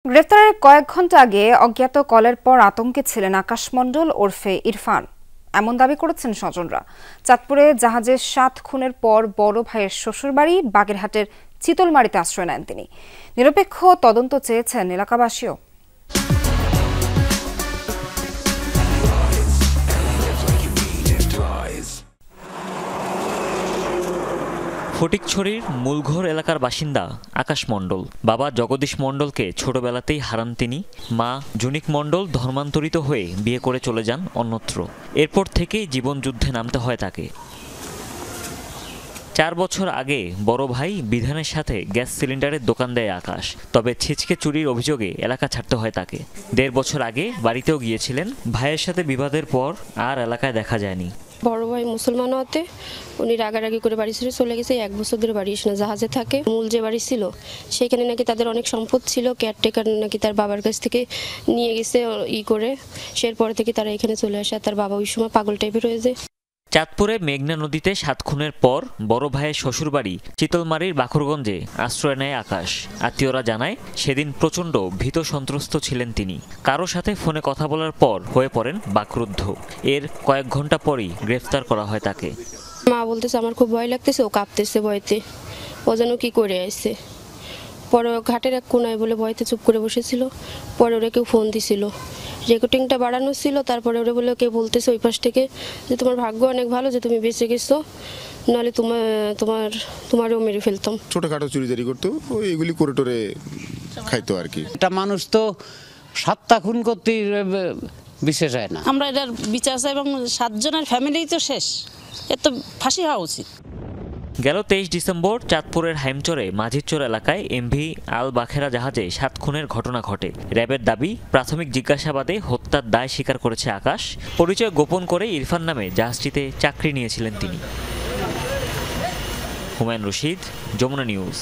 গ্রেফতারের কয়েক ঘণ্টা আগে অজ্ঞাত কলের পর আতঙ্কে ছিলেন আকাশ মণ্ডল ওরফে ইরফান, এমন দাবি করেছেন স্বজনরা। চাঁদপুরে জাহাজের ৭ খুনের পর বড় ভাইয়ের শ্বশুরবাড়ি বাগেরহাটের চিতলমারীতে আশ্রয় নেন তিনি। নিরপেক্ষ তদন্ত চেয়েছেন এলাকাবাসীও। ফটিকছড়ির মূলঘর এলাকার বাসিন্দা আকাশ মণ্ডল বাবা জগদীশ মণ্ডলকে ছোটবেলাতেই হারান তিনি। মা জুনিক মণ্ডল ধর্মান্তরিত হয়ে বিয়ে করে চলে যান অন্যত্র। এরপর থেকেই জীবনযুদ্ধে নামতে হয় তাকে। ৪ বছর আগে বড় ভাই বিধানের সাথে গ্যাস সিলিন্ডারের দোকান দেয় আকাশ, তবে ছিচকে চুরির অভিযোগে এলাকা ছাড়তে হয় তাকে। ১.৫ বছর আগে বাড়িতেও গিয়েছিলেন, ভাইয়ের সাথে বিবাদের পর আর এলাকায় দেখা যায়নি। বড় ভাই মুসলমান হতে উনি রাগারাগি করে বাড়ি ছেড়ে চলে গেছে। ১ বছর ধরে বাড়ি এসে না, জাহাজে থাকে। মূল যে বাড়ি ছিল সেখানে নাকি তাদের অনেক সম্পদ ছিল, কেয়ারটেকার নাকি তার বাবার কাছ থেকে নিয়ে গেছে করে। সেরপর থেকে তারা এখানে চলে আসে। তার বাবা ওই সময় পাগল টাইপের হয়ে যায়। চাঁদপুরে মেঘনা নদীতে ৭ খুনের পর বড় ভাইয়ের শ্বশুরবাড়ি চিতলমারীর বাখরগঞ্জে আশ্রয় নেয় আকাশ। আত্মীয়রা জানায় সেদিন প্রচণ্ড ভীত সন্ত্রস্ত ছিলেন তিনি। কারো সাথে ফোনে কথা বলার পর হয়ে পড়েন বাকরুদ্ধ। এর কয়েক ঘন্টা পরই গ্রেফতার করা হয় তাকে। মা বলতেছে আমার খুব ভয় লাগতেছে, ও কাঁপতেছে ভয়তে, ও যেন কি করে আসছে। পরে ঘাটের এক কোনায় বলে ভয়তে চুপ করে বসেছিল। পরে ওরা কেউ ফোন দিছিল, রেকর্ডিংটা বাড়ানো ছিল। তারপরে ওরা বলে কেউ বলতেছে ওই পাশ থেকে যে তোমার ভাগ্য অনেক ভালো যে তুমি বেঁচে গেছো, নাহলে তোমারও মেরে ফেলতাম। ছোটখাটো চুরিদারি করতো, এইগুলি করে টোরে খাইতো আর কি। একটা মানুষ তো ৭টা খুন করতে বিশেষ হয় না। আমরা এটার বিচার চাই এবং ৭ জনের ফ্যামিলি তো শেষ, এর তো ফাঁসি হওয়া উচিত। গেল ২৩ ডিসেম্বর চাঁদপুরের হাইমচরে মাঝিরচর এলাকায় এমভি আল বাখেরা জাহাজে ৭ খুনের ঘটনা ঘটে। র্যাবের দাবি, প্রাথমিক জিজ্ঞাসাবাদে হত্যার দায় স্বীকার করেছে আকাশ। পরিচয় গোপন করে ইরফান নামে জাহাজটিতে চাকরি নিয়েছিলেন তিনি। হুমায়ুন রশিদ, যমুনা নিউজ।